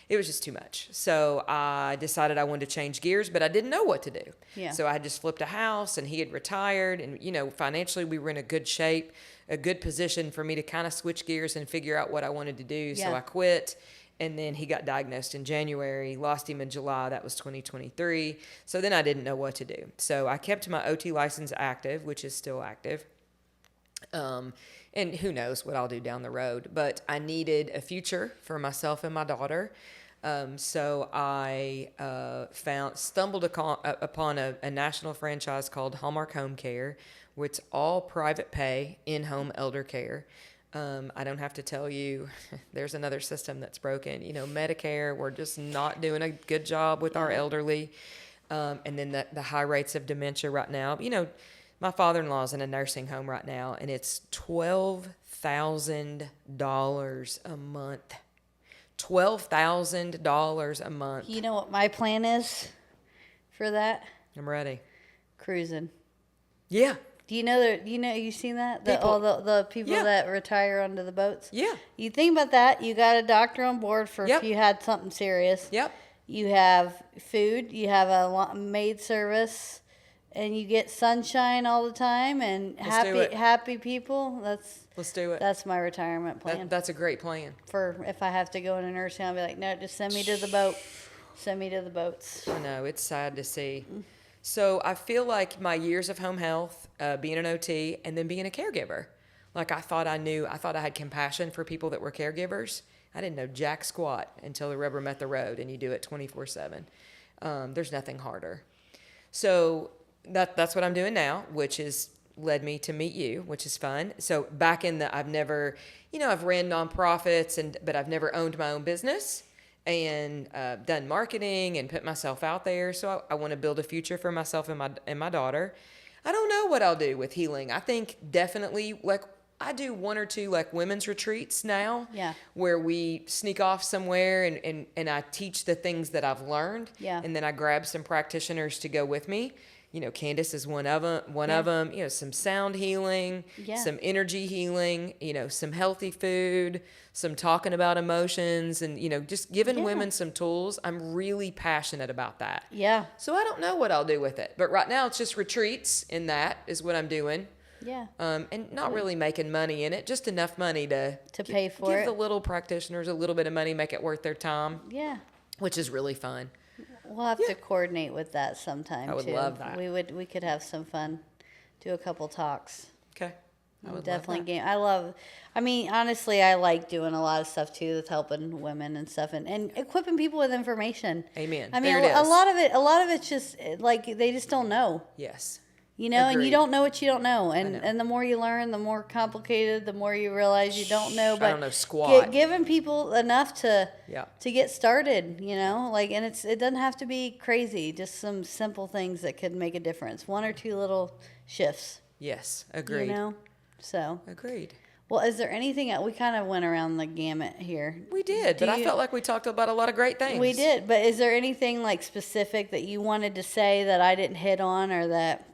It was just too much. So I decided I wanted to change gears, but I didn't know what to do. Yeah. So I had just flipped a house and he had retired and, financially we were in a good shape, a good position for me to kind of switch gears and figure out what I wanted to do. Yeah. So I quit. And then he got diagnosed in January, lost him in July. That was 2023. So then I didn't know what to do. So I kept my OT license active, which is still active. And who knows what I'll do down the road. But I needed a future for myself and my daughter. So I stumbled upon a national franchise called Hallmark Home Care, which is all private pay, in-home elder care. I don't have to tell you, there's another system that's broken. Medicare, we're just not doing a good job with our elderly. And then the high rates of dementia right now. My father-in-law's in a nursing home right now, and it's $12,000 a month. $12,000 a month. You know what my plan is for that? I'm ready. Cruising. Yeah. Do you know that? You've seen that? People. All the people Yeah. that retire onto the boats? Yeah. You think about that. You got a doctor on board for Yep. if you had something serious. Yep. You have food. You have a maid service. And you get sunshine all the time and Let's do it. happy people. Let's do it. That's my retirement plan. That's a great plan. For if I have to go in a nursing home, I'll be like, no, just send me to the boat. Send me to the boats. I know, it's sad to see. So I feel like my years of home health, being an OT, and then being a caregiver. Like I thought I had compassion for people that were caregivers. I didn't know jack squat until the rubber met the road and you do it 24/7. There's nothing harder. So that's what I'm doing now, which has led me to meet you, which is fun. So back in I've never, I've ran nonprofits but I've never owned my own business and done marketing and put myself out there. So I want to build a future for myself and my daughter. I don't know what I'll do with healing. I think definitely I do one or two women's retreats now. Yeah. Where we sneak off somewhere and I teach the things that I've learned. Yeah. And then I grab some practitioners to go with me. Candace is one of them, some sound healing, some energy healing, some healthy food, some talking about emotions and, just giving women some tools. I'm really passionate about that. Yeah. So I don't know what I'll do with it, but right now it's just retreats and that is what I'm doing. Yeah. And not really making money in it, just enough money to pay for give it. the little practitioners a little bit of money, make it worth their time. Yeah. Which is really fun. We'll have to coordinate with that sometime. I would too. love that. We could have some fun, do a couple talks. Okay. I would Definitely love game. Honestly, I like doing a lot of stuff too with helping women and stuff and equipping people with information. Amen. I mean, There it a is. lot of it's just they just don't know. Yes. And Agreed. you don't know what you don't know. And the more you learn, the more complicated, the more you realize you don't know. But I don't know squat. Giving people enough to Yeah. get started, and it doesn't have to be crazy. Just some simple things that could make a difference. One or two little shifts. Yes. Agreed. So. Agreed. Well, is there anything we kind of went around the gamut here? We did, but I felt like we talked about a lot of great things. We did, but is there anything specific that you wanted to say that I didn't hit on or that?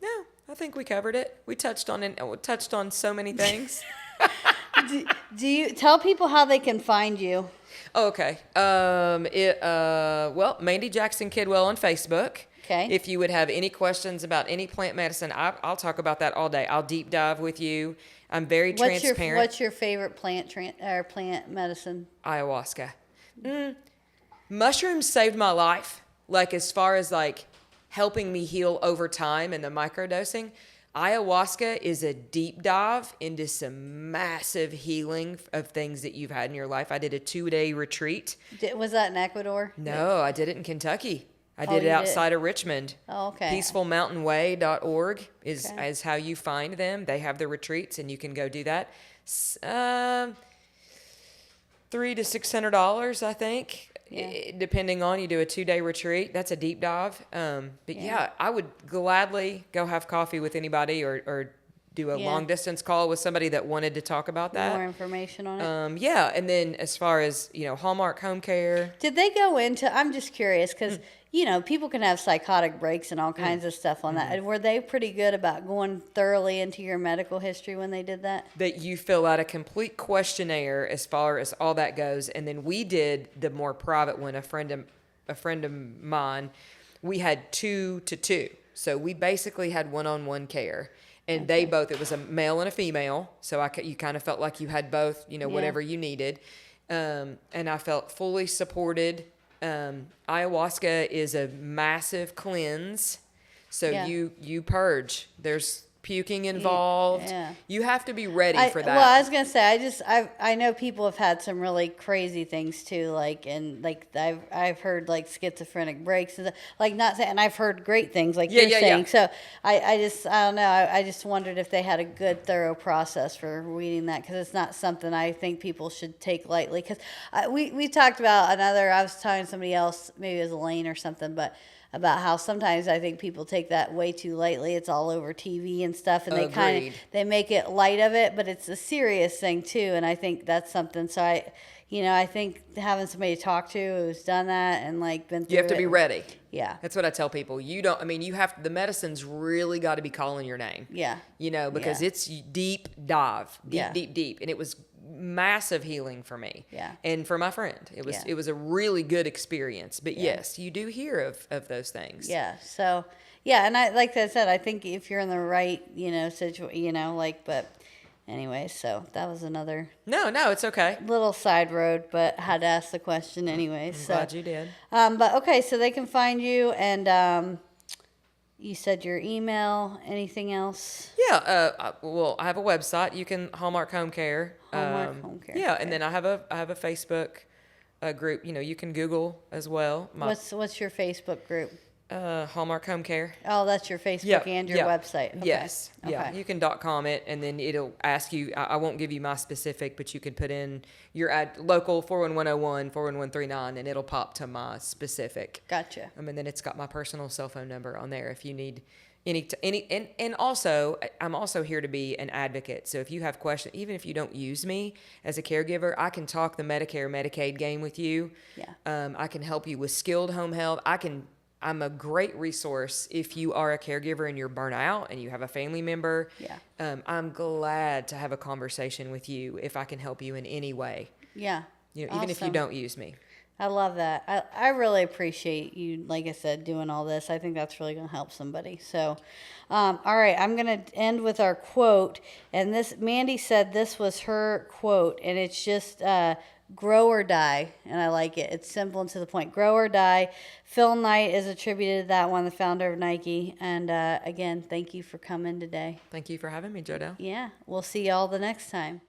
No, I think we covered it. We touched on so many things. Do you tell people how they can find you? Oh, okay. Mandy Jackson Kidwell on Facebook. Okay. If you would have any questions about any plant medicine, I'll talk about that all day. I'll deep dive with you. I'm very transparent. What's your favorite plant medicine? Ayahuasca. Mushrooms saved my life. As far as helping me heal over time and the microdosing. Ayahuasca is a deep dive into some massive healing of things that you've had in your life. I did a 2-day retreat. Was that in Ecuador? No, I did it in Kentucky. I Oh, did it you did? outside of Richmond. Oh, okay. Peacefulmountainway.org is how you find them. They have the retreats and you can go do that. $300 to $600, I think. Yeah. Depending on, you do a 2-day retreat. That's a deep dive. But yeah, I would gladly go have coffee with anybody or do a long distance call with somebody that wanted to talk about that. More information on it. Yeah. And then as far as, Hallmark Home Care. Did they go into, I'm just curious because, people can have psychotic breaks and all kinds of stuff on that. Were they pretty good about going thoroughly into your medical history when they did that? That you fill out a complete questionnaire as far as all that goes. And then we did the more private one, a friend of mine, we had 2 to 2. So we basically had one-on-one care. And they both, it was a male and a female. So you kind of felt like you had both, whatever you needed. And I felt fully supported. Ayahuasca is a massive cleanse. So you purge. There's puking involved. Yeah. You have to be ready for that. Well, I was gonna say, I know people have had some really crazy things too, I've heard like schizophrenic breaks and not saying, and I've heard great things like you're saying. So I don't know. I just wondered if they had a good thorough process for weeding that, because it's not something I think people should take lightly. Because we talked about I was talking to somebody else, maybe it was Elaine or something, but about how sometimes I think people take that way too lightly. It's all over TV and stuff, and they make it light of it, but it's a serious thing too. And I think that's something. So I think having somebody to talk to who's done that and been through you have to be ready. Yeah, that's what I tell people. You have the medicine's really got to be calling your name. Yeah, because it's deep dive, deep, and it was massive healing for me. Yeah, and for my friend, it was a really good experience. But yes, you do hear of those things. Yeah. So and like I said, I think if you're in the right situation, but. Anyway, so that was another. No, it's okay. Little side road, but had to ask the question anyway. Glad you did. But okay, so they can find you, and you said your email. Anything else? Yeah. I have a website. You can Hallmark Home Care. Hallmark Home Care. Yeah, and then I have a Facebook group. You can Google as well. What's your Facebook group? Hallmark Home Care. Oh, that's your Facebook and your website. Okay. Yes. Okay. Yeah. You can .com it, and then it'll ask you. I won't give you my specific, but you can put in your local 41101 41139, and it'll pop to my specific. Gotcha. And then it's got my personal cell phone number on there if you need and also I'm also here to be an advocate. So if you have questions, even if you don't use me as a caregiver, I can talk the Medicare Medicaid game with you. Yeah. I can help you with skilled home health. I'm a great resource if you are a caregiver and you're burnt out and you have a family member. Yeah. I'm glad to have a conversation with you if I can help you in any way. Yeah. Even if you don't use me. I love that. I really appreciate you, like I said, doing all this. I think that's really going to help somebody. So, all right, I'm going to end with our quote. And Mandy said this was her quote, and it's just grow or die, and I like it. It's simple and to the point. Grow or die. Phil Knight is attributed to that one, the founder of Nike. And again, thank you for coming today. Thank you for having me, JoDo. Yeah, we'll see y'all the next time.